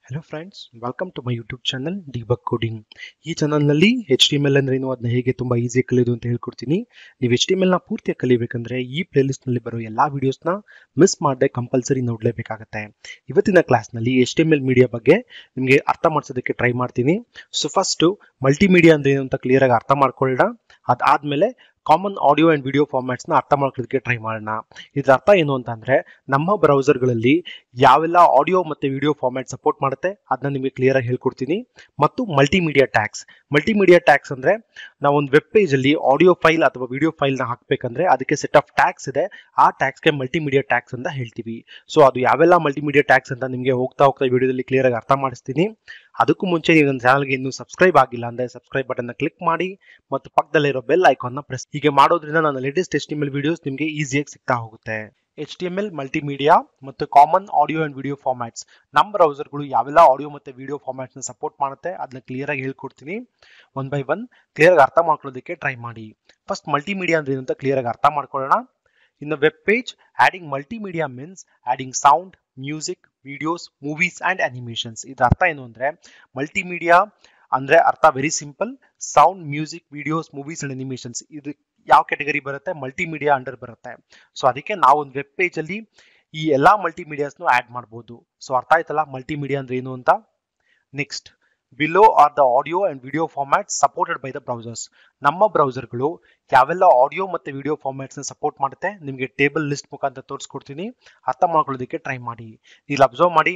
Hello friends, welcome to my YouTube channel Debug Coding. ಈ ಚಾನಲ್ನಲ್ಲಿ HTML ಅಂದ್ರೆ ಏನು ಅದನ್ನ ಹೇಗೆ ತುಂಬಾ ಈಸಿಯಾಗಿ ಕಲಿಯೋದು ಅಂತ ಹೇಳ್ಕೊಡ್ತೀನಿ. ನೀವು HTML ನ ಪೂರ್ತಿಯಾಗಿ ಕಲಿಬೇಕಂದ್ರೆ ಈ ಪ್ಲೇಲಿಸ್ಟ್ ನಲ್ಲಿ ಬರೋ ಎಲ್ಲಾ ವಿಡಿಯೋಸ್ನ ಮಿಸ್ ಮಾಡದೆ ಕಂಪಲ್ಸರಿ ನೋಡಲೇಬೇಕಾಗುತ್ತೆ. ಇವತ್ತಿನ ಕ್ಲಾಸ್ನಲ್ಲಿ HTML ಮೀಡಿಯಾ ಬಗ್ಗೆ ನಿಮಗೆ ಅರ್ಥ ಮಾಡಿಸೋದಕ್ಕೆ ಟ್ರೈ ಮಾಡ್ತೀನಿ. ಸೊ ಫಸ್ಟ್ ಮಲ್ಟಿಮೀಡಿಯಾ ಅಂದ್ರೆ ಏನು ಅಂತ ಕ್ಲಿಯರ್ ಆಗಿ ಅರ್ಥ ಮಾಡ್ಕೊಳ್ಳೋಣ. ಅದಾದ್ಮೇಲೆ ಕಾಮನ್ ಆಡಿಯೋ ಅಂಡ್ ವಿಡಿಯೋ ಫಾರ್ಮ್ಯಾಟ್ಸ್ನ ಅರ್ಥ ಮಾಡ್ಕೊಳ್ಳೋದಕ್ಕೆ ಟ್ರೈ ಮಾಡೋಣ. ಇದರ ಅರ್ಥ ಏನು ಅಂತಂದ್ರೆ ನಮ್ಮ ಬ್ರೌಸರ್ಗಳಲ್ಲಿ ಯಾವೆಲ್ಲ ಆಡಿಯೋ ಮತ್ತೆ ವಿಡಿಯೋ ಫಾರ್ಮ್ಯಾಟ್ ಸಪೋರ್ಟ್ ಮಾಡುತ್ತೆ ಅದನ್ನ ನಿಮಗೆ ಕ್ಲಿಯರ್ ಆಗಿ ಹೇಳ್ಕೊಡ್ತೀನಿ. ಮತ್ತು ಮಲ್ಟಿಮೀಡಿಯಾ ಟ್ಯಾಗ್ಸ್ ಅಂದ್ರೆ ನಾವು ಒಂದು ವೆಬ್ ಪೇಜ್ ಅಲ್ಲಿ ಆಡಿಯೋ ಫೈಲ್ ಅಥವಾ ವಿಡಿಯೋ ಫೈಲ್ ನ ಹಾಕ್ಬೇಕಂದ್ರೆ ಅದಕ್ಕೆ ಸೆಟ್ ಆಫ್ ಟ್ಯಾಗ್ಸ್ ಇದೆ. ಆ ಟ್ಯಾಗ್ಸ್ಗೆ ಮಲ್ಟಿಮೀಡಿಯಾ ಟ್ಯಾಗ್ಸ್ ಅಂತ ಹೇಳ್ತೀವಿ. ಸೊ ಅದು ಯಾವೆಲ್ಲ ಮಲ್ಟಿಮೀಡಿಯಾ ಟ್ಯಾಗ್ಸ್ ಅಂತ ನಿಮಗೆ ಹೋಗ್ತಾ ವಿಡಿಯೋದಲ್ಲಿ ಕ್ಲಿಯರ್ ಆಗಿ ಅರ್ಥ ಮಾಡಿಸ್ತೀನಿ. ಅದಕ್ಕೂ ಮುಂಚೆ ನೀವು ನನ್ನ ಚಾನಲ್ಗೆ ಇನ್ನೂ ಸಬ್ಸ್ಕ್ರೈಬ್ ಆಗಿಲ್ಲ ಅಂದ್ರೆ ಸಬ್ಸ್ಕ್ರೈಬ್ ಬಟನ್ ಕ್ಲಿಕ್ ಮಾಡಿ ಮತ್ತು ಪಕ್ಕದಲ್ಲಿರೋ ಬೆಲ್ ಐಕಾನ್ ನ ಪ್ರೆಸ್. ಹೀಗೆ ಮಾಡೋದ್ರಿಂದ ನನ್ನ ಲೇಟೆಸ್ಟ್ HTML ವಿಡಿಯೋಸ್ ನಿಮಗೆ ಈಸಿಯಾಗಿ ಸಿಗ್ತಾ ಹೋಗುತ್ತೆ. HTML ಮಲ್ಟಿಮೀಡಿಯಾ ಮತ್ತು common audio and video formats ನಮ್ಮ ಬ್ರೌಸರ್ಗಳು ಯಾವೆಲ್ಲ ಆಡಿಯೋ ಮತ್ತು ವಿಡಿಯೋ ಫಾರ್ಮ್ಯಾಟ್ಸ್ನ ಸಪೋರ್ಟ್ ಮಾಡುತ್ತೆ ಅದನ್ನ ಕ್ಲಿಯರ್ ಆಗಿ ಹೇಳ್ಕೊಡ್ತೀನಿ. ಒನ್ ಬೈ ಒನ್ ಕ್ಲಿಯರ್ ಆಗಿ ಅರ್ಥ ಮಾಡ್ಕೊಳ್ಳೋದಕ್ಕೆ ಟ್ರೈ ಮಾಡಿ. ಫಸ್ಟ್ ಮಲ್ಟಿಮೀಡಿಯಾ ಅಂದ್ರೆ ಏನಂತ ಕ್ಲಿಯರ್ ಆಗಿ ಅರ್ಥ ಮಾಡ್ಕೊಳ್ಳೋಣ. In the web page, adding multimedia means adding sound, music, videos, movies and animations. ಇದರ ಅರ್ಥ ಏನು ಅಂದ್ರೆ ಮಲ್ಟಿಮೀಡಿಯಾ ಅಂದ್ರೆ ಅರ್ಥ very simple. Sound, music, videos, movies and animations ಇದು ಯಾವ ಕ್ಯಾಟಗರಿ ಬರುತ್ತೆ? ಮಲ್ಟಿಮೀಡಿಯಾ ಅಂಡರ್ ಬರುತ್ತೆ. ಸೊ ಅದಕ್ಕೆ ನಾವು ಒಂದು ವೆಬ್ ಪೇಜ್ ಅಲ್ಲಿ ಈ ಎಲ್ಲಾ ಮಲ್ಟಿಮೀಡಿಯಾಸ್ನು ಆಡ್ ಮಾಡಬಹುದು. ಸೊ ಅರ್ಥ ಆಯ್ತಲ್ಲ ಮಲ್ಟಿಮೀಡಿಯಾ ಅಂದ್ರೆ ಏನು ಅಂತ. Next, below are the audio and video format supported by the browsers. ನಮ್ಮ ಬ್ರೌಸರ್ಗಳು ಯಾವೆಲ್ಲ ಆಡಿಯೋ ಮತ್ತೆ ವಿಡಿಯೋ ಫಾರ್ಮ್ಯಾಟ್ಸ್ ಸಪೋರ್ಟ್ ಮಾಡುತ್ತೆ ನಿಮಗೆ ಟೇಬಲ್ ಲಿಸ್ಟ್ ಮುಖಾಂತರ ತೋರಿಸ್ಕೊಡ್ತೀನಿ. ಅರ್ಥ ಮಾಡ್ಕೊಳ್ಳೋದಕ್ಕೆ ಟ್ರೈ ಮಾಡಿ. ಇಲ್ಲಿ ಅಬ್ಸರ್ವ್ ಮಾಡಿ,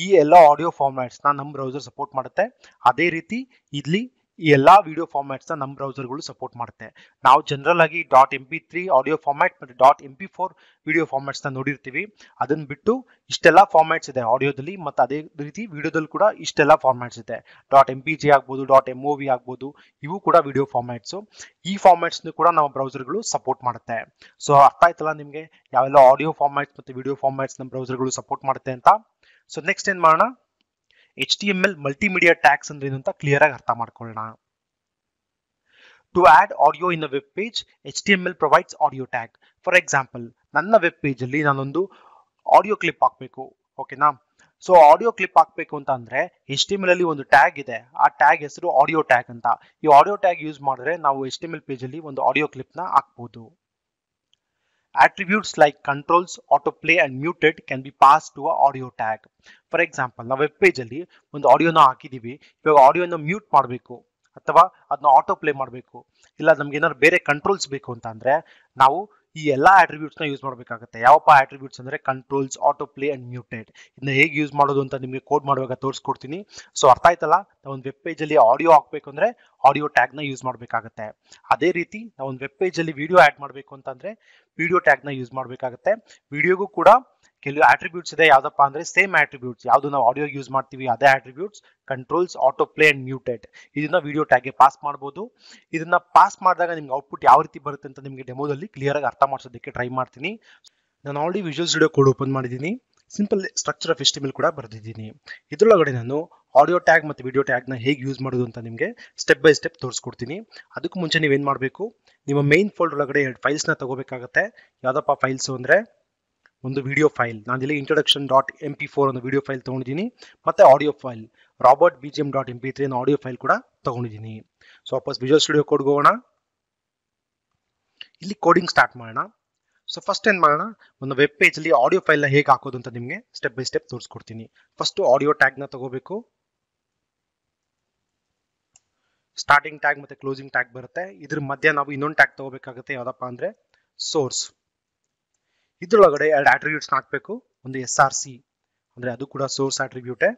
ಈ ಎಲ್ಲ ಆಡಿಯೋ ಫಾರ್ಮ್ಯಾಟ್ಸ್ನ ನಮ್ಮ ಬ್ರೌಸರ್ ಸಪೋರ್ಟ್ ಮಾಡುತ್ತೆ. ಅದೇ ರೀತಿ ಇಲ್ಲಿ ಈ ಎಲ್ಲಾ ವಿಡಿಯೋ ಫಾರ್ಮ್ಯಾಟ್ಸ್ನ ನಮ್ಮ ಬ್ರೌಸರ್ಗಳು ಸಪೋರ್ಟ್ ಮಾಡುತ್ತೆ. ನಾವು ಜನರಲ್ ಆಗಿ .mp3 ಆಡಿಯೋ ಫಾರ್ಮ್ಯಾಟ್ ಮತ್ತು .mp4 ವಿಡಿಯೋ ಫಾರ್ಮ್ಯಾಟ್ಸ್ನ ನೋಡಿರ್ತೀವಿ. ಅದನ್ನ ಬಿಟ್ಟು ಇಷ್ಟೆಲ್ಲ ಫಾರ್ಮ್ಯಾಟ್ಸ್ ಇದೆ ಆಡಿಯೋದಲ್ಲಿ, ಮತ್ತು ಅದೇ ರೀತಿ ವಿಡಿಯೋದಲ್ಲಿ ಕೂಡ ಇಷ್ಟೆಲ್ಲ ಫಾರ್ಮ್ಯಾಟ್ಸ್ ಇದೆ. .mpg ಆಗ್ಬೋದು, .mov ಆಗ್ಬೋದು, ಇವು ಕೂಡ ವಿಡಿಯೋ ಫಾರ್ಮ್ಯಾಟ್ಸು. ಈ ಫಾರ್ಮ್ಯಾಟ್ಸ್ನು ಕೂಡ ನಮ್ಮ ಬ್ರೌಸರ್ಗಳು ಸಪೋರ್ಟ್ ಮಾಡುತ್ತೆ. ಸೊ ಅರ್ಥ ಆಯ್ತಲ್ಲ ನಿಮಗೆ ಯಾವೆಲ್ಲ ಆಡಿಯೋ ಫಾರ್ಮ್ಯಾಟ್ಸ್ ಮತ್ತು ವಿಡಿಯೋ ಫಾರ್ಮ್ಯಾಟ್ಸ್ ನಮ್ಮ ಬ್ರೌಸರ್ಗಳು ಸಪೋರ್ಟ್ ಮಾಡುತ್ತೆ ಅಂತ. ಸೊ ನೆಕ್ಸ್ಟ್ ಏನ್ ಮಾಡೋಣ, HTML ಮಲ್ಟಿಮೀಡಿಯಾ ಟ್ಯಾಗ್ಸ್ ಅಂದ್ರೆ ಏನು ಅಂತ ಕ್ಲಿಯರ್ ಆಗಿ ಅರ್ಥ ಮಾಡ್ಕೊಳ್ಳೋಣ. To add audio in a web page, HTML provides audio tag. For example, ನನ್ನ ವೆಬ್ ಪೇಜ್ ಅಲ್ಲಿ ನಾನೊಂದು ಆಡಿಯೋ ಕ್ಲಿಪ್ ಹಾಕಬೇಕು, ಓಕೆನಾ? ಸೊ ಆಡಿಯೋ ಕ್ಲಿಪ್ ಹಾಕಬೇಕು ಅಂತ ಅಂದ್ರೆ HTML ಅಲ್ಲಿ ಒಂದು ಟ್ಯಾಗ್ ಇದೆ. ಆ ಟ್ಯಾಗ್ ಹೆಸರು ಆಡಿಯೋ ಟ್ಯಾಗ್ ಅಂತ. ಈ ಆಡಿಯೋ ಟ್ಯಾಗ್ ಯೂಸ್ ಮಾಡಿದ್ರೆ ನಾವು HTML ಪೇಜ್ ಅಲ್ಲಿ ಒಂದು ಆಡಿಯೋ ಕ್ಲಿಪ್ ನ ಹಾಕಬಹುದು. Attributes like controls, autoplay and muted can be passed to a audio tag. For example, ನಾವು ವೆಬ್ ಪೇಜ್ ಅಲ್ಲಿ ಒಂದು ಆಡಿಯೋನ ಹಾಕಿದೀವಿ. ಇವಾಗ ಆಡಿಯೋನ ಮ್ಯೂಟ್ ಮಾಡಬೇಕು ಅಥವಾ ಅದನ್ನ ಆಟೋ ಪ್ಲೇ ಮಾಡಬೇಕು, ಇಲ್ಲ ನಮ್ಗೆ ಏನಾದ್ರು ಬೇರೆ ಕಂಟ್ರೋಲ್ಸ್ ಬೇಕು ಅಂತ ಅಂದ್ರೆ ನಾವು ಈ ಎಲ್ಲಾ ಆಟ್ರಿಬ್ಯೂಟ್ಸ್ ನ ಯೂಸ್ ಮಾಡಬೇಕಾಗುತ್ತೆ. ಯಾವಪ್ಪ ಆಟ್ರಿಬ್ಯೂಟ್ಸ್ ಅಂದ್ರೆ controls, auto play and muted. ಇದನ್ನ ಹೇಗೆ ಯೂಸ್ ಮಾಡೋದು ಅಂತ ನಿಮಗೆ ಕೋಡ್ ಮಾಡುವಾಗ ತೋರಿಸ್ಕೊಡ್ತೀನಿ. ಸೊ ಅರ್ಥ ಆಯ್ತಲ್ಲ, ನಾವು ಒಂದು ವೆಬ್ ಪೇಜ್ ಅಲ್ಲಿ ಆಡಿಯೋ ಹಾಕ್ಬೇಕು ಅಂದ್ರೆ ಆಡಿಯೋ ಟ್ಯಾಗ್ ನ ಯೂಸ್ ಮಾಡಬೇಕಾಗುತ್ತೆ. ಅದೇ ರೀತಿ ನಾವು ಒಂದು ವೆಬ್ ಪೇಜ್ ಅಲ್ಲಿ ವಿಡಿಯೋ ಆಡ್ ಮಾಡಬೇಕು ಅಂತಂದ್ರೆ ವಿಡಿಯೋ ಟ್ಯಾಗ್ ನ ಯೂಸ್ ಮಾಡಬೇಕಾಗುತ್ತೆ. ವಿಡಿಯೋಗೂ ಕೂಡ ಕೆಲವು ಆಟ್ರಿಬ್ಯೂಟ್ಸ್ ಇದೆ. ಯಾವ್ದಪ್ಪ ಅಂದ್ರೆ ಸೇಮ್ ಆಟ್ರಿಬ್ಯೂಟ್ಸ್, ಯಾವ್ದು ನಾವು ಆಡಿಯೋ ಯೂಸ್ ಮಾಡ್ತೀವಿ ಅದೇ attributes, controls, auto play and muted. ಇದನ್ನ ವಿಡಿಯೋ ಟ್ಯಾಗ್ಗೆ ಪಾಸ್ ಮಾಡಬಹುದು. ಇದನ್ನ ಪಾಸ್ ಮಾಡಿದಾಗ ನಿಮ್ಗೆ ಔಟ್ಪುಟ್ ಯಾವ ರೀತಿ ಬರುತ್ತೆ ಅಂತ ನಿಮಗೆ ಡೆಮೋದಲ್ಲಿ ಕ್ಲಿಯರ್ ಆಗಿ ಅರ್ಥ ಮಾಡಿಸೋದಕ್ಕೆ ಟ್ರೈ ಮಾಡ್ತೀನಿ. ನಾನು already visual studio code open ಮಾಡಿದ್ದೀನಿ. ಸಿಂಪಲ್ ಸ್ಟ್ರಕ್ಚರ್ ಆಫ್ HTML ಕೂಡ ಬರೆದಿದ್ದೀನಿ. ಇದರೊಳಗಡೆ ನಾನು ಆಡಿಯೋ ಟ್ಯಾಗ್ ಮತ್ತು ವಿಡಿಯೋ ಟ್ಯಾಗ್ನ ಹೇಗೆ ಯೂಸ್ ಮಾಡೋದು ಅಂತ ನಿಮಗೆ ಸ್ಟೆಪ್ ಬೈ ಸ್ಟೆಪ್ ತೋರಿಸ್ಕೊಡ್ತೀನಿ. ಅದಕ್ಕೂ ಮುಂಚೆ ನೀವೇನು ಮಾಡಬೇಕು, ನಿಮ್ಮ ಮೇನ್ ಫೋಲ್ಡರ್ ಒಳಗಡೆ 2 ಫೈಲ್ಸ್ನ ತಗೋಬೇಕಾಗುತ್ತೆ. ಯಾವುದಪ್ಪ ಫೈಲ್ಸು ಅಂದರೆ ಒಂದು ವಿಡಿಯೋ ಫೈಲ್, ನಾನು ಇಲ್ಲಿ introduction.mp4 ಅನ್ನೋ ವಿಡಿಯೋ ಫೈಲ್ ತೊಗೊಂಡಿದ್ದೀನಿ, ಮತ್ತು ಆಡಿಯೋ ಫೈಲ್ robertbgm.mp3 ಅನ್ನೋ ಆಡಿಯೋ ಫೈಲ್ ಕೂಡ ತೊಗೊಂಡಿದ್ದೀನಿ. ಸೊ ವಾಪಸ್ ವಿಜುವಲ್ ಸ್ಟುಡಿಯೋ ಕೋಡ್ಗೆ ಹೋಗೋಣ. ಇಲ್ಲಿ ಕೋಡಿಂಗ್ ಸ್ಟಾರ್ಟ್ ಮಾಡೋಣ. ಸೊ ಫಸ್ಟ್ ಏನ್ ಮಾಡೋಣ, ಒಂದು ವೆಬ್ ಪೇಜ್ ಅಲ್ಲಿ ಆಡಿಯೋ ಫೈಲ್ ನ ಹೇಗೆ ಹಾಕೋದು ಅಂತ ನಿಮಗೆ ಸ್ಟೆಪ್ ಬೈ ಸ್ಟೆಪ್ ತೋರಿಸ್ಕೊಡ್ತೀನಿ. ಫಸ್ಟ್ ಆಡಿಯೋ ಟ್ಯಾಗ್ ನ ತಗೋಬೇಕು. ಸ್ಟಾರ್ಟಿಂಗ್ ಟ್ಯಾಗ್ ಮತ್ತೆ ಕ್ಲೋಸಿಂಗ್ ಟ್ಯಾಗ್ ಬರುತ್ತೆ. ಇದ್ರ ಮಧ್ಯೆ ನಾವು ಇನ್ನೊಂದು ಟ್ಯಾಗ್ ತಗೋಬೇಕಾಗುತ್ತೆ. ಯಾವ್ದಪ್ಪ ಅಂದ್ರೆ ಸೋರ್ಸ್. ಇದ್ರೊಳಗಡೆ 2 ಆಟ್ರಿಬ್ಯೂಟ್ಸ್ ಹಾಕಬೇಕು. ಒಂದು SRC ಅಂದ್ರೆ ಅದು ಕೂಡ ಸೋರ್ಸ್ ಆಟ್ರಿಬ್ಯೂಟೇ.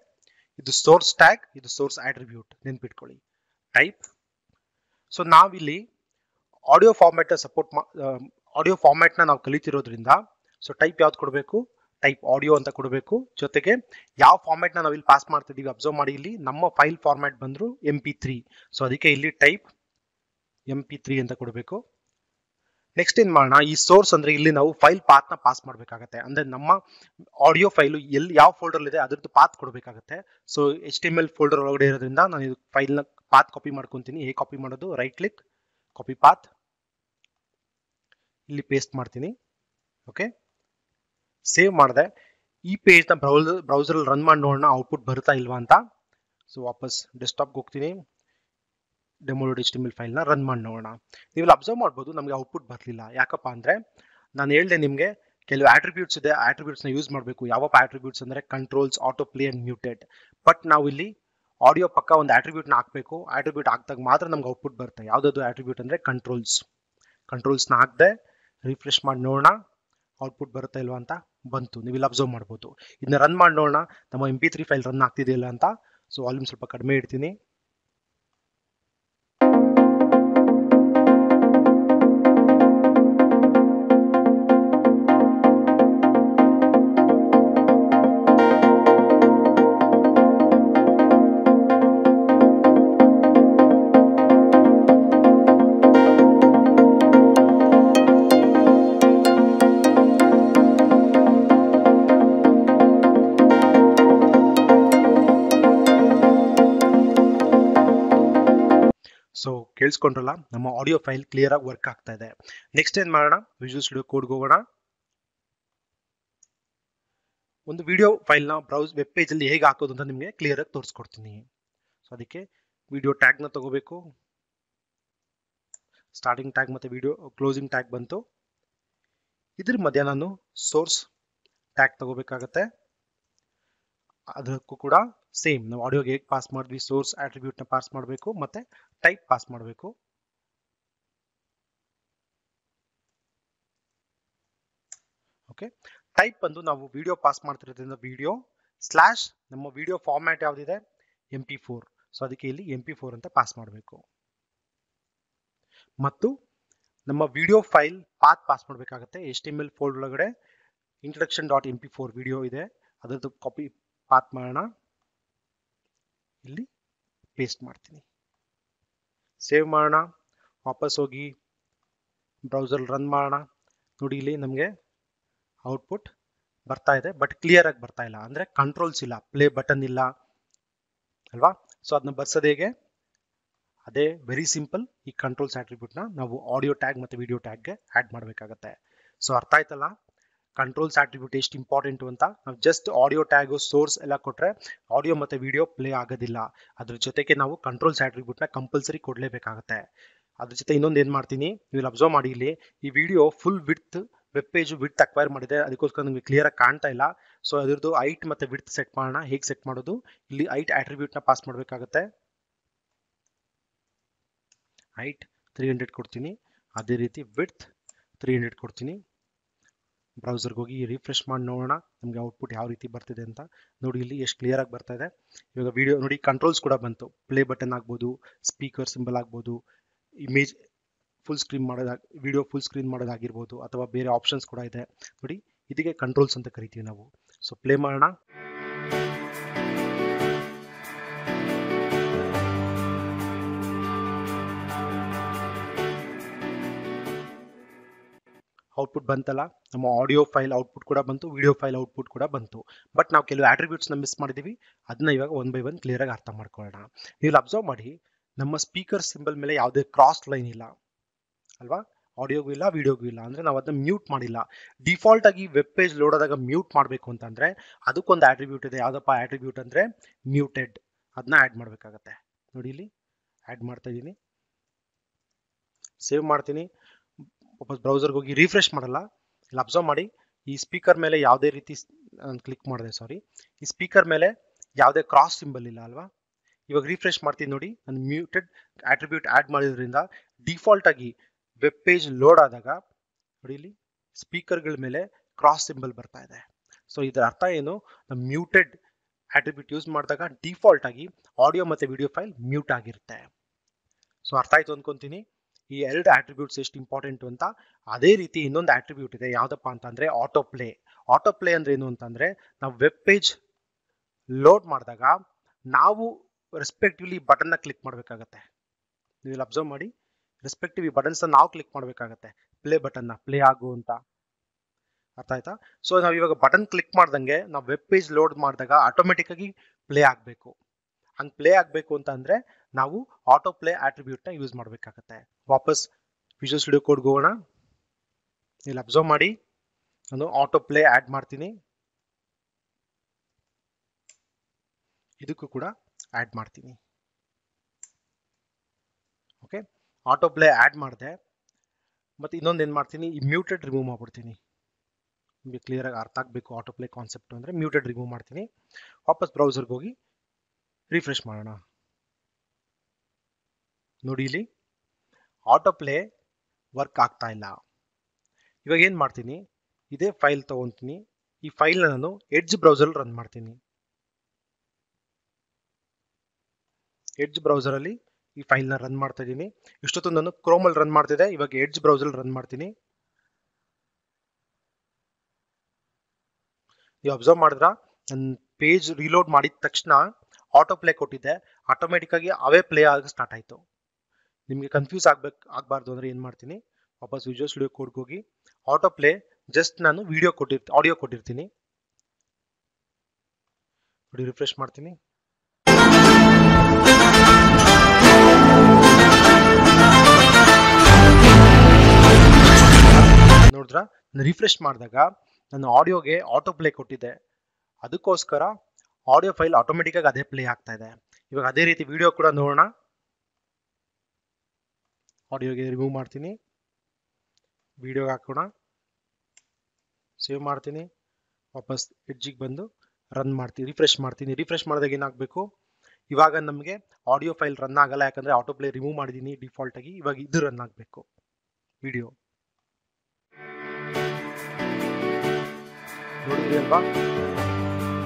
ಇದು ಸೋರ್ಸ್ ಟ್ಯಾಗ್, ಇದು ಸೋರ್ಸ್ ಆಟ್ರಿಬ್ಯೂಟ್, ನೆನ್ಪಿಟ್ಕೊಳ್ಳಿ. ಟೈಪ್. ಸೊ ನಾವಿಲ್ಲಿ ಆಡಿಯೋ ಫಾರ್ಮ್ಯಾಟ್ ಸಪೋರ್ಟ್ ಆಡಿಯೋ ಫಾರ್ಮ್ಯಾಟ್ನ ನಾವು ಕಲಿತಿರೋದ್ರಿಂದ ಸೊ ಟೈಪ್ ಯಾವ್ದು ಕೊಡಬೇಕು, ಟೈಪ್ ಆಡಿಯೋ ಅಂತ ಕೊಡಬೇಕು. ಜೊತೆಗೆ ಯಾವ ಫಾರ್ಮ್ಯಾಟ್ನ ನಾವು ಇಲ್ಲಿ ಪಾಸ್ ಮಾಡ್ತಿದ್ದೀವಿ ಅಬ್ಸರ್ವ್ ಮಾಡಿ, ಇಲ್ಲಿ ನಮ್ಮ ಫೈಲ್ ಫಾರ್ಮ್ಯಾಟ್ ಬಂದ್ರು MP3. ಸೊ ಅದಕ್ಕೆ ಇಲ್ಲಿ ಟೈಪ್ MP3 ಅಂತ ಕೊಡಬೇಕು. ನೆಕ್ಸ್ಟ್ ಏನ್ ಮಾಡೋಣ, ಈ ಸೋರ್ಸ್ ಅಂದ್ರೆ ಇಲ್ಲಿ ನಾವು ಫೈಲ್ ಪಾತ್ ನ ಪಾಸ್ ಮಾಡಬೇಕಾಗುತ್ತೆ. ಅಂದ್ರೆ ನಮ್ಮ ಆಡಿಯೋ ಫೈಲು ಎಲ್ಲಿ ಯಾವ ಫೋಲ್ಡರ್ ಇದೆ ಅದ್ರದ್ದು ಪಾತ್ ಕೊಡಬೇಕಾಗುತ್ತೆ. ಸೊ HTML ಫೋಲ್ಡರ್ ಒಳಗಡೆ ಇರೋದ್ರಿಂದ ನಾನು ಇದು ಫೈಲ್ ನ ಪಾತ್ ಕಾಪಿ ಮಾಡ್ಕೊಂತೀನಿ. ಹೇಗೆ ಕಾಪಿ ಮಾಡೋದು, ರೈಟ್ ಕ್ಲಿಕ್, ಕಾಪಿ ಪಾತ್, ಇಲ್ಲಿ ಪೇಸ್ಟ್ ಮಾಡ್ತೀನಿ. ಓಕೆ, ಸೇವ್ ಮಾಡಿದೆ. ಈ ಪೇಜ್ನ ಬ್ರೌಸರ್ ರನ್ ಮಾಡಿ ನೋಡೋಣ ಔಟ್ಪುಟ್ ಬರುತ್ತಾ ಇಲ್ವಾ ಅಂತ. ಸೊ ವಾಪಸ್ ಡೆಸ್ಕ್ಟಾಪ್ಗೆ ಹೋಗ್ತೀನಿ, ಡೆಮೋ.html ಫೈಲ್ನ ರನ್ ಮಾಡಿ ನೋಡೋಣ. ನೀವೆಲ್ಲ ಅಬ್ಸರ್ವ್ ಮಾಡ್ಬೋದು ನಮಗೆ ಔಟ್ಪುಟ್ ಬರಲಿಲ್ಲ. ಯಾಕಪ್ಪ ಅಂದರೆ ನಾನು ಹೇಳಿದೆ ನಿಮಗೆ ಕೆಲವು ಆಟ್ರಿಬ್ಯೂಟ್ಸ್ ಇದೆ, ಆಟ್ರಿಬ್ಯೂಟ್ಸ್ನ ಯೂಸ್ ಮಾಡಬೇಕು. ಯಾವಪ್ಪ ಆಟ್ರಿಬ್ಯೂಟ್ಸ್ ಅಂದರೆ controls, auto play and muted. But ನಾವು ಇಲ್ಲಿ ಆಡಿಯೋ ಪಕ್ಕ ಒಂದು ಆಟ್ರಿಬ್ಯೂಟ್ನ ಹಾಕಬೇಕು. ಆಟ್ರಿಬ್ಯೂಟ್ ಹಾಕಿದಾಗ ಮಾತ್ರ ನಮ್ಗೆ ಔಟ್ಪುಟ್ ಬರುತ್ತೆ. ಯಾವುದಾದ್ರು ಆಟ್ರಿಬ್ಯೂಟ್ ಅಂದರೆ ಕಂಟ್ರೋಲ್ಸ್ನ ಹಾಕದೆ ರಿಫ್ರೆಶ್ ಮಾಡಿ ನೋಡೋಣ ಔಟ್ಪುಟ್ ಬರುತ್ತಾ ಇಲ್ವಾ ಅಂತ. ಬಂತು, ನೀವಿಲ್ಲಿ ಅಬ್ಸರ್ವ್ ಮಾಡ್ಬೋದು. ಇದನ್ನ ರನ್ ಮಾಡಿ ನೋಡೋಣ ನಮ್ಮ MP3 ಫೈಲ್ ರನ್ ಆಗ್ತಿದೆಯಲ್ಲ ಅಂತ. ಸೊ ವಾಲ್ಯೂಮ್ ಸ್ವಲ್ಪ ಕಡಿಮೆ ಇಡ್ತೀನಿ. ಸೊ ಕೇಳಿಸ್ಕೊಂಡ್ರಲ್ಲ, ನಮ್ಮ ಆಡಿಯೋ ಫೈಲ್ ಕ್ಲಿಯರ್ ಆಗಿ ವರ್ಕ್ ಆಗ್ತಾ ಇದೆ. ನೆಕ್ಸ್ಟ್ ಏನ್ ಮಾಡೋಣ, ವಿಜುವಲ್ ಸ್ಟುಡಿಯೋ ಕೋಡ್ಗೆ ಹೋಗೋಣ. ಒಂದು ವಿಡಿಯೋ ಫೈಲ್ನ ವೆಬ್ ಪೇಜ್ ಅಲ್ಲಿ ಹೇಗೆ ಹಾಕೋದು ಅಂತ ನಿಮಗೆ ಕ್ಲಿಯರ್ ಆಗಿ ತೋರಿಸ್ಕೊಡ್ತೀನಿ. ಸೊ ಅದಕ್ಕೆ ವಿಡಿಯೋ ಟ್ಯಾಗ್ನ ತಗೋಬೇಕು. ಸ್ಟಾರ್ಟಿಂಗ್ ಟ್ಯಾಗ್ ಮತ್ತೆ ವಿಡಿಯೋ ಕ್ಲೋಸಿಂಗ್ ಟ್ಯಾಗ್ ಬಂತು. ಇದ್ರ ಮಧ್ಯ ನಾನು ಸೋರ್ಸ್ ಟ್ಯಾಗ್ ತಗೋಬೇಕಾಗತ್ತೆ. ಅದಕ್ಕೂ ಕೂಡ ಸೇಮ್ ನಾವು ಆಡಿಯೋಗೆ ಹೇಗೆ ಪಾಸ್ ಮಾಡಿದ್ವಿ ಸೋರ್ಸ್ ಆಟ್ರಿಬ್ಯೂಟ್ನ ಪಾಸ್ ಮಾಡಬೇಕು ಮತ್ತೆ ಟೈಪ್ ಪಾಸ್ ಮಾಡಬೇಕು. ಓಕೆ, ಟೈಪ್ ಬಂದು ನಾವು ವಿಡಿಯೋ ಪಾಸ್ ಮಾಡ್ತಿರೋದ್ರಿಂದ ವಿಡಿಯೋ ಸ್ಲ್ಯಾಶ್ ನಮ್ಮ ವಿಡಿಯೋ ಫಾರ್ಮ್ಯಾಟ್ ಯಾವುದಿದೆ MP4. ಸೊ ಅದಕ್ಕೆ ಇಲ್ಲಿ MP4 ಅಂತ ಪಾಸ್ ಮಾಡಬೇಕು. ಮತ್ತು ನಮ್ಮ ವಿಡಿಯೋ ಫೈಲ್ ಪಾಸ್ ಮಾಡಬೇಕಾಗತ್ತೆ. HTML ಫೋಲ್ಡರ್ ಒಳಗಡೆ introduction.mp4 ವಿಡಿಯೋ ಇದೆ, ಅದರದ್ದು ಕಾಪಿ ಪಾತ್ ಮಾಡೋಣ. ಇಲ್ಲಿ ಪೇಸ್ಟ್ ಮಾಡ್ತೀನಿ, ಸೇವ್ ಮಾಡೋಣ, ವಾಪಸ್ ಹೋಗಿ ಬ್ರೌಸರ್ ರನ್ ಮಾಡೋಣ. ನೋಡಿ ಇಲ್ಲಿ ನಮಗೆ ಔಟ್ಪುಟ್ ಬರ್ತಾ ಇದೆ, ಬಟ್ ಕ್ಲಿಯರ್ ಆಗಿ ಬರ್ತಾ ಇಲ್ಲ. ಅಂದ್ರೆ ಕಂಟ್ರೋಲ್ಸ್ ಇಲ್ಲ, ಪ್ಲೇ ಬಟನ್ ಇಲ್ಲ ಅಲ್ವಾ. ಸೊ ಅದನ್ನ ಬರ್ಸೋದು ಹೇಗೆ, ಅದೇ ವೆರಿ ಸಿಂಪಲ್. ಈ ಕಂಟ್ರೋಲ್ಸ್ ಆಟ್ರಿಬ್ಯೂಟ್ನ ನಾವು ಆಡಿಯೋ ಟ್ಯಾಗ್ ಮತ್ತೆ ವಿಡಿಯೋ ಟ್ಯಾಗ್ಗೆ ಆ್ಯಡ್ ಮಾಡಬೇಕಾಗತ್ತೆ. ಸೊ ಅರ್ಥ ಆಯ್ತಲ್ಲ ಕಂಟ್ರೋಲ್ಸ್ ಆಟ್ರಿಬ್ಯೂಟ್ ಎಷ್ಟು ಇಂಪಾರ್ಟೆಂಟ್ ಅಂತ. ನಾವು ಜಸ್ಟ್ ಆಡಿಯೋ ಟ್ಯಾಗು ಸೋರ್ಸ್ ಎಲ್ಲ ಕೊಟ್ಟರೆ ಆಡಿಯೋ ಮತ್ತು ವಿಡಿಯೋ ಪ್ಲೇ ಆಗೋದಿಲ್ಲ. ಅದ್ರ ಜೊತೆಗೆ ನಾವು ಕಂಟ್ರೋಲ್ಸ್ ಆಟ್ರಿಬ್ಯೂಟ್ನ ಕಂಪಲ್ಸರಿ ಕೊಡಲೇಬೇಕಾಗತ್ತೆ. ಅದ್ರ ಜೊತೆ ಇನ್ನೊಂದು ಏನು ಮಾಡ್ತೀನಿ, ನೀವು ಅಬ್ಸರ್ವ್ ಮಾಡಿ, ಇಲ್ಲಿ ಈ video full width web page width acquire ಮಾಡಿದೆ, ಅದಕ್ಕೋಸ್ಕರ ನಿಮಗೆ ಕ್ಲಿಯರ್ ಆಗಿ ಕಾಣ್ತಾ ಇಲ್ಲ. ಸೊ ಅದ್ರದ್ದು ಹೈಟ್ ಮತ್ತು ವಿಡ್ತ್ ಸೆಟ್ ಮಾಡೋಣ. ಹೇಗೆ ಸೆಟ್ ಮಾಡೋದು, ಇಲ್ಲಿ ಹೈಟ್ ಆಟ್ರಿಬ್ಯೂಟ್ನ ಪಾಸ್ ಮಾಡಬೇಕಾಗತ್ತೆ. ಹೈಟ್ 300 ಕೊಡ್ತೀನಿ, ಅದೇ ರೀತಿ ವಿಡ್ತ್ 300 ಕೊಡ್ತೀನಿ. ಬ್ರೌಸರ್ಗೆ ಹೋಗಿ ರಿಫ್ರೆಶ್ ಮಾಡಿ ನೋಡೋಣ ನಮಗೆ ಔಟ್ಪುಟ್ ಯಾವ ರೀತಿ ಬರ್ತಿದೆ ಅಂತ. ನೋಡಿ ಇಲ್ಲಿ ಎಷ್ಟು ಕ್ಲಿಯರ್ ಆಗಿ ಬರ್ತಾ ಇದೆ. ಇವಾಗ ವಿಡಿಯೋ ನೋಡಿ ಕಂಟ್ರೋಲ್ಸ್ ಕೂಡ ಬಂತು, ಪ್ಲೇ ಬಟನ್ ಆಗ್ಬೋದು, ಸ್ಪೀಕರ್ ಸಿಂಬಲ್ ಆಗ್ಬೋದು, image full screen video full screen ಮಾಡೋದಾಗಿರ್ಬೋದು, ಅಥವಾ ಬೇರೆ ಆಪ್ಷನ್ಸ್ ಕೂಡ ಇದೆ. ನೋಡಿ ಇದಕ್ಕೆ ಕಂಟ್ರೋಲ್ಸ್ ಅಂತ ಕರಿತೀವಿ ನಾವು. ಸೊ ಪ್ಲೇ ಮಾಡೋಣ. ಔಟ್ಪುಟ್ ಬಂತಲ್ಲ, ನಮ್ಮ ಆಡಿಯೋ ಫೈಲ್ ಔಟ್ಪುಟ್ ಕೂಡ ಬಂತು, ವಿಡಿಯೋ ಫೈಲ್ ಔಟ್ಪುಟ್ ಕೂಡ ಬಂತು. ಬಟ್ ನಾವು ಕೆಲವು ಆಟ್ರಿಬ್ಯೂಟ್ಸ್ನ ಮಿಸ್ ಮಾಡಿದ್ದೀವಿ, ಅದನ್ನ ಇವಾಗ ಒನ್ ಬೈ ಒನ್ ಕ್ಲಿಯರ್ ಆಗಿ ಅರ್ಥ ಮಾಡ್ಕೊಳ್ಳೋಣ. ನೀವು ಅಬ್ಸರ್ವ್ ಮಾಡಿ, ನಮ್ಮ ಸ್ಪೀಕರ್ ಸಿಂಬಲ್ ಮೇಲೆ ಯಾವುದೇ ಕ್ರಾಸ್ ಲೈನ್ ಇಲ್ಲ ಅಲ್ವಾ, ಆಡಿಯೋಗೂ ಇಲ್ಲ ವಿಡಿಯೋಗೂ ಇಲ್ಲ. ಅಂದರೆ ನಾವು ಅದನ್ನ ಮ್ಯೂಟ್ ಮಾಡಿಲ್ಲ. ಡಿಫಾಲ್ಟ್ ಆಗಿ ವೆಬ್ ಪೇಜ್ ಲೋಡ್ ಆದಾಗ ಮ್ಯೂಟ್ ಮಾಡಬೇಕು ಅಂತಂದರೆ ಅದಕ್ಕೊಂದು ಆಟ್ರಿಬ್ಯೂಟ್ ಇದೆ. ಯಾವುದಪ್ಪ ಆಟ್ರಿಬ್ಯೂಟ್ ಅಂದರೆ ಮ್ಯೂಟೆಡ್. ಅದನ್ನ ಆ್ಯಡ್ ಮಾಡಬೇಕಾಗತ್ತೆ. ನೋಡಿ ಇಲ್ಲಿ ಆ್ಯಡ್ ಮಾಡ್ತಾ ಇದ್ದೀನಿ, ಸೇವ್ ಮಾಡ್ತೀನಿ, ವಾಪಸ್ ಬ್ರೌಸರ್ಗೆ ಹೋಗಿ ರಿಫ್ರೆಶ್ ಮಾಡಲ್ಲ. ಇಲ್ಲಿ ಅಬ್ಸರ್ವ್ ಮಾಡಿ, ಈ ಸ್ಪೀಕರ್ ಮೇಲೆ ಯಾವುದೇ ರೀತಿ ಕ್ಲಿಕ್ ಮಾಡಿದೆ, ಈ ಸ್ಪೀಕರ್ ಮೇಲೆ ಯಾವುದೇ ಕ್ರಾಸ್ ಸಿಂಬಲ್ ಇಲ್ಲ ಅಲ್ವಾ. ಇವಾಗ ರಿಫ್ರೆಶ್ ಮಾಡ್ತೀನಿ ನೋಡಿ, ನಾನು ಮ್ಯೂಟೆಡ್ ಆಟ್ರಿಬ್ಯೂಟ್ ಆ್ಯಡ್ ಮಾಡಿದ್ರಿಂದ ಡಿಫಾಲ್ಟ್ ಆಗಿ ವೆಬ್ ಪೇಜ್ ಲೋಡ್ ಆದಾಗ ನೋಡಿ ಇಲ್ಲಿ ಸ್ಪೀಕರ್ಗಳ ಮೇಲೆ ಕ್ರಾಸ್ ಸಿಂಬಲ್ ಬರ್ತಾ ಇದೆ. ಸೊ ಇದರ ಅರ್ಥ ಏನು, ನಮ್ಮ ಮ್ಯೂಟೆಡ್ ಆಟ್ರಿಬ್ಯೂಟ್ ಯೂಸ್ ಮಾಡಿದಾಗ ಡಿಫಾಲ್ಟ್ ಆಗಿ ಆಡಿಯೋ ಮತ್ತು ವಿಡಿಯೋ ಫೈಲ್ ಮ್ಯೂಟ್ ಆಗಿರುತ್ತೆ. ಸೊ ಅರ್ಥ ಆಯ್ತು ಅನ್ಕೊಂತೀನಿ ಈ ಎರಡು ಆಟ್ರಿಬ್ಯೂಟ್ಸ್ ಎಷ್ಟು ಇಂಪಾರ್ಟೆಂಟ್ ಅಂತ. ಅದೇ ರೀತಿ ಇನ್ನೊಂದು ಆಟ್ರಿಬ್ಯೂಟ್ ಇದೆ, ಯಾವುದಪ್ಪ ಅಂತಂದರೆ ಆಟೋ ಪ್ಲೇ. ಆಟೋ ಪ್ಲೇ ಅಂದ್ರೆ ಏನು ಅಂತಂದರೆ, ನಾವು ವೆಬ್ ಪೇಜ್ ಲೋಡ್ ಮಾಡಿದಾಗ ನಾವು ರೆಸ್ಪೆಕ್ಟಿವ್ಲಿ ಬಟನ್ನ ಕ್ಲಿಕ್ ಮಾಡಬೇಕಾಗತ್ತೆ. ನೀವು ಇಲ್ಲಿ ಅಬ್ಸರ್ವ್ ಮಾಡಿ, ರೆಸ್ಪೆಕ್ಟಿವ್ ಈ ಬಟನ್ಸ್ನ ನಾವು ಕ್ಲಿಕ್ ಮಾಡಬೇಕಾಗತ್ತೆ. ಪ್ಲೇ ಬಟನ್ನ ಪ್ಲೇ ಆಗು ಅಂತ, ಅರ್ಥ ಆಯ್ತಾ. ಸೊ ನಾವು ಇವಾಗ ಬಟನ್ ಕ್ಲಿಕ್ ಮಾಡ್ದಂಗೆ ನಾವು ವೆಬ್ ಪೇಜ್ ಲೋಡ್ ಮಾಡಿದಾಗ ಆಟೋಮೆಟಿಕ್ ಆಗಿ ಪ್ಲೇ ಆಗಬೇಕು. ಹಂಗೆ ಪ್ಲೇ ಆಗಬೇಕು ಅಂತ ಅಂದರೆ ನಾವು ಆಟೋ ಪ್ಲೇ ಆಟ್ರಿಬ್ಯೂಟ್ನ ಯೂಸ್ ಮಾಡಬೇಕಾಗತ್ತೆ. ವಾಪಸ್ ವಿಜುವಲ್ ಸ್ಟುಡಿಯೋ ಕೋಡ್ಗೆ ಹೋಗೋಣ. ಇಲ್ಲಿ ಅಬ್ಸರ್ವ್ ಮಾಡಿ, ನಾನು ಆಟೋ ಪ್ಲೇ ಆ್ಯಡ್ ಮಾಡ್ತೀನಿ. ಇದಕ್ಕೂ ಕೂಡ ಆ್ಯಡ್ ಮಾಡ್ತೀನಿ. ಓಕೆ, ಆಟೋ ಪ್ಲೇ ಆ್ಯಡ್ ಮಾಡಿದೆ. ಮತ್ತು ಇನ್ನೊಂದು ಏನು ಮಾಡ್ತೀನಿ, ಈ ಮ್ಯೂಟೆಡ್ ರಿಮೂವ್ ಮಾಡ್ಬಿಡ್ತೀನಿ. ನಿಮಗೆ ಕ್ಲಿಯರಾಗಿ ಅರ್ಥ ಆಗಬೇಕು ಆಟೋ ಪ್ಲೇ ಕಾನ್ಸೆಪ್ಟ್ ಅಂದರೆ. ಮ್ಯೂಟೆಡ್ ರಿಮೂವ್ ಮಾಡ್ತೀನಿ. ವಾಪಸ್ ಬ್ರೌಸರ್ಗೆ ಹೋಗಿ ರಿಫ್ರೆಶ್ ಮಾಡೋಣ. ನೋಡಿ, ಇಲ್ಲಿ ಆಟೋ ಪ್ಲೇ ವರ್ಕ್ ಆಗ್ತಾ ಇಲ್ಲ. ಇವಾಗ ಏನು ಮಾಡ್ತೀನಿ, ಇದೇ ಫೈಲ್ ತೊಗೊತೀನಿ. ಈ ಫೈಲ್ನ ನಾನು ಎಡ್ಜ್ ಬ್ರೌಸರಲ್ಲಿ ರನ್ ಮಾಡ್ತೀನಿ. ಎಡ್ಜ್ ಬ್ರೌಸರಲ್ಲಿ ಈ ಫೈಲ್ನ ರನ್ ಮಾಡ್ತಾ ಇದ್ದೀನಿ. ಇಷ್ಟೊತ್ತು ನಾನು ಕ್ರೋಮಲ್ಲಿ ರನ್ ಮಾಡ್ತಿದ್ದೆ, ಇವಾಗ ಎಡ್ಜ್ ಬ್ರೌಸರಲ್ಲಿ ರನ್ ಮಾಡ್ತೀನಿ. ನೀವು ಅಬ್ಸರ್ವ್ ಮಾಡಿದ್ರ ನನ್ನ ಪೇಜ್ ರಿಲೋಡ್ ಮಾಡಿದ ತಕ್ಷಣ ಆಟೋ ಪ್ಲೇ ಕೊಟ್ಟಿದ್ದೆ, ಆಟೋಮೆಟಿಕ್ ಆಗಿ ಅವೇ ಪ್ಲೇ ಆಗಿ ಸ್ಟಾರ್ಟ್ ಆಯಿತು. ನಿಮಗೆ ಕನ್ಫ್ಯೂಸ್ ಆಗಬಾರ್ದು ಅಂದರೆ ಏನು ಮಾಡ್ತೀನಿ, ವಾಪಸ್ ವಿಜುವಲ್ ಸ್ಟುಡಿಯೋ ಕೋಡ್ಗೆ ಹೋಗಿ ಆಟೋ ಪ್ಲೇ ಜಸ್ಟ್ ನಾನು ಆಡಿಯೋ ಕೊಟ್ಟಿರ್ತೀನಿ. ನೋಡಿ, ರಿಫ್ರೆಶ್ ಮಾಡ್ತೀನಿ. ನೋಡಿದ್ರ, ರಿಫ್ರೆಶ್ ಮಾಡಿದಾಗ ನಾನು ಆಡಿಯೋಗೆ ಆಟೋ ಪ್ಲೇ ಕೊಟ್ಟಿದ್ದೆ, ಅದಕ್ಕೋಸ್ಕರ ಆಡಿಯೋ ಫೈಲ್ ಆಟೋಮೆಟಿಕ್ ಆಗಿ ಅದೇ ಪ್ಲೇ ಆಗ್ತಾ ಇದೆ. ಇವಾಗ ಅದೇ ರೀತಿ ವಿಡಿಯೋ ಕೂಡ ನೋಡೋಣ. ಆಡಿಯೋಗೆ ರಿಮೂವ್ ಮಾಡ್ತೀನಿ, ವಿಡಿಯೋಗೆ ಹಾಕೋಣ, ಸೇವ್ ಮಾಡ್ತೀನಿ, ವಾಪಸ್ ಎಡ್ಜಿಗೆ ಬಂದು ರನ್ ಮಾಡ್ತೀನಿ, ರಿಫ್ರೆಶ್ ಮಾಡ್ತೀನಿ. ರಿಫ್ರೆಶ್ ಮಾಡಿದಾಗ ಏನಾಗಬೇಕು, ಇವಾಗ ನಮಗೆ ಆಡಿಯೋ ಫೈಲ್ ರನ್ ಆಗಲ್ಲ, ಯಾಕಂದರೆ ಆಟೋ ಪ್ಲೇ ರಿಮೂವ್ ಮಾಡಿದ್ದೀನಿ ಡಿಫಾಲ್ಟಾಗಿ. ಇವಾಗ ಇದು ರನ್ ಆಗಬೇಕು ವಿಡಿಯೋ.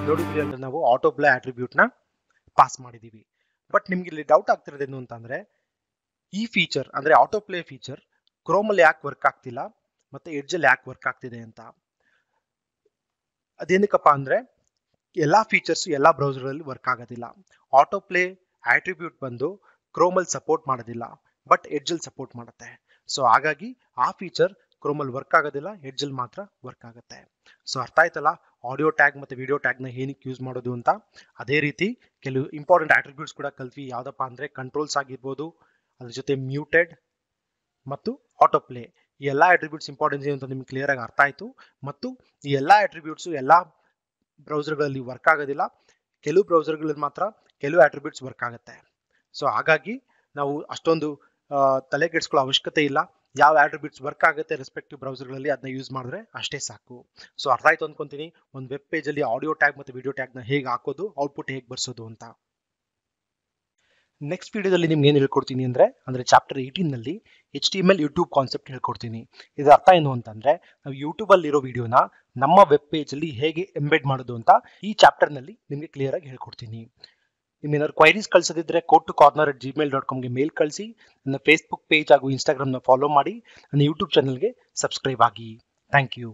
ನೋಡಿದ್ರಿ ಅಂದ್ರೆ ನಾವು ಆಟೋ ಪ್ಲೇ ಆಟ್ರಿಬ್ಯೂಟ್ನ ಪಾಸ್ ಮಾಡಿದ್ದೀವಿ. ಬಟ್ ನಿಮ್ಗೆ ಇಲ್ಲಿ ಡೌಟ್ ಆಗ್ತಿರೋದೇನು ಅಂತಂದರೆ, ಈ ಫೀಚರ್ ಅಂದರೆ ಆಟೋ ಪ್ಲೇ ಫೀಚರ್ ಕ್ರೋಮಲ್ಲಿ ಯಾಕೆ ವರ್ಕ್ ಆಗ್ತಿಲ್ಲ ಮತ್ತು ಎಡ್ಜಲ್ಲಿ ಯಾಕೆ ವರ್ಕ್ ಆಗ್ತಿದೆ ಅಂತ. ಅದೇನಕ್ಕಪ್ಪ ಅಂದರೆ, ಎಲ್ಲ ಫೀಚರ್ಸು ಎಲ್ಲ ಬ್ರೌಸರಲ್ಲಿ ವರ್ಕ್ ಆಗೋದಿಲ್ಲ. ಆಟೋ ಪ್ಲೇ ಆಟ್ರಿಬ್ಯೂಟ್ ಬಂದು ಕ್ರೋಮಲ್ಲಿ ಸಪೋರ್ಟ್ ಮಾಡೋದಿಲ್ಲ, ಬಟ್ ಎಡ್ಜಲ್ಲಿ ಸಪೋರ್ಟ್ ಮಾಡುತ್ತೆ. ಸೊ ಹಾಗಾಗಿ ಆ ಫೀಚರ್ ಕ್ರೋಮಲ್ಲಿ ವರ್ಕ್ ಆಗೋದಿಲ್ಲ, ಎಡ್ಜಲ್ಲಿ ಮಾತ್ರ ವರ್ಕ್ ಆಗುತ್ತೆ. ಸೊ ಅರ್ಥ ಆಯ್ತಲ್ಲ ಆಡಿಯೋ ಟ್ಯಾಗ್ ಮತ್ತು ವಿಡಿಯೋ ಟ್ಯಾಗ್ನ ಏನಕ್ಕೆ ಯೂಸ್ ಮಾಡೋದು ಅಂತ. ಅದೇ ರೀತಿ ಕೆಲವು ಇಂಪಾರ್ಟೆಂಟ್ ಆಟ್ರಿಬ್ಯೂಟ್ಸ್ ಕೂಡ ಕಲ್ತ್ವಿ. ಯಾವುದಪ್ಪ ಅಂದರೆ ಕಂಟ್ರೋಲ್ಸ್ ಆಗಿರ್ಬೋದು, ಅದ್ರ ಜೊತೆ ಮ್ಯೂಟೆಡ್ ಮತ್ತು ಆಟೋ ಪ್ಲೇ. ಈ ಎಲ್ಲ ಆಟ್ರಿಬ್ಯೂಟ್ಸ್ ಇಂಪಾರ್ಟೆನ್ಸ್ ಏನು ಅಂತ ನಿಮ್ಗೆ ಕ್ಲಿಯರಾಗಿ ಅರ್ಥ ಆಯಿತು. ಮತ್ತು ಈ ಎಲ್ಲ ಆಟ್ರಿಬ್ಯೂಟ್ಸು ಎಲ್ಲ ಬ್ರೌಸರ್ಗಳಲ್ಲಿ ವರ್ಕ್ ಆಗೋದಿಲ್ಲ, ಕೆಲವು ಬ್ರೌಸರ್ಗಳಲ್ಲಿ ಮಾತ್ರ ಕೆಲವು ಆಟ್ರಿಬ್ಯೂಟ್ಸ್ ವರ್ಕ್ ಆಗುತ್ತೆ. ಸೊ ಹಾಗಾಗಿ ನಾವು ಅಷ್ಟೊಂದು ತಲೆ ಕೆಡಿಸ್ಕೊಳ್ಳೋ ಅವಶ್ಯಕತೆ ಇಲ್ಲ. ಯಾವ ಆಟ್ರಿಬ್ಯೂಟ್ಸ್ ವರ್ಕ್ ಆಗುತ್ತೆ ರೆಸ್ಪೆಕ್ಟಿವ್ ಬ್ರೌಸರ್ಗಳಲ್ಲಿ ಅದನ್ನ ಯೂಸ್ ಮಾಡಿದ್ರೆ ಅಷ್ಟೇ ಸಾಕು. ಸೊ ಅರ್ಥ ಆಯ್ತು ಅಂದ್ಕೊತೀನಿ ಒಂದು ವೆಬ್ ಪೇಜಲ್ಲಿ ಆಡಿಯೋ ಟ್ಯಾಗ್ ಮತ್ತು ವಿಡಿಯೋ ಟ್ಯಾಗ್ನ ಹೇಗೆ ಹಾಕೋದು, ಔಟ್ಪುಟ್ ಹೇಗೆ ಬರ್ಸೋದು ಅಂತ. ನೆಕ್ಸ್ಟ್ ವಿಡಿಯೋದಲ್ಲಿ ನಿಮ್ಗೆ ಏನು ಹೇಳ್ಕೊಡ್ತೀನಿ ಅಂದರೆ ಚಾಪ್ಟರ್ 18ನಲ್ಲಿ HTML ಯೂಟ್ಯೂಬ್ ಕಾನ್ಸೆಪ್ಟ್ ಹೇಳ್ಕೊಡ್ತೀನಿ. ಇದರ ಅರ್ಥ ಏನು ಅಂತಂದರೆ, ನಾವು ಯೂಟ್ಯೂಬಲ್ಲಿರೋ ವಿಡಿಯೋನ ನಮ್ಮ ವೆಬ್ ಪೇಜಲ್ಲಿ ಹೇಗೆ ಎಂಬೆಡ್ ಮಾಡೋದು ಅಂತ ಈ ಚಾಪ್ಟರ್ನಲ್ಲಿ ನಿಮಗೆ ಕ್ಲಿಯರಾಗಿ ಹೇಳ್ಕೊಡ್ತೀನಿ. ನಿಮ್ಗೇನಾದ್ರು ಕ್ವೈರೀಸ್ ಕಳಿಸೋದಿದ್ರೆ code2corner@gmail.comಗೆ ಮೇಲ್ ಕಳಿಸಿ. ನನ್ನ ಫೇಸ್ಬುಕ್ ಪೇಜ್ ಹಾಗೂ ಇನ್ಸ್ಟಾಗ್ರಾಮ್ನ ಫಾಲೋ ಮಾಡಿ. ನನ್ನ ಯೂಟ್ಯೂಬ್ ಚಾನಲ್ಗೆ ಸಬ್ಸ್ಕ್ರೈಬ್ ಆಗಿ. Thank you.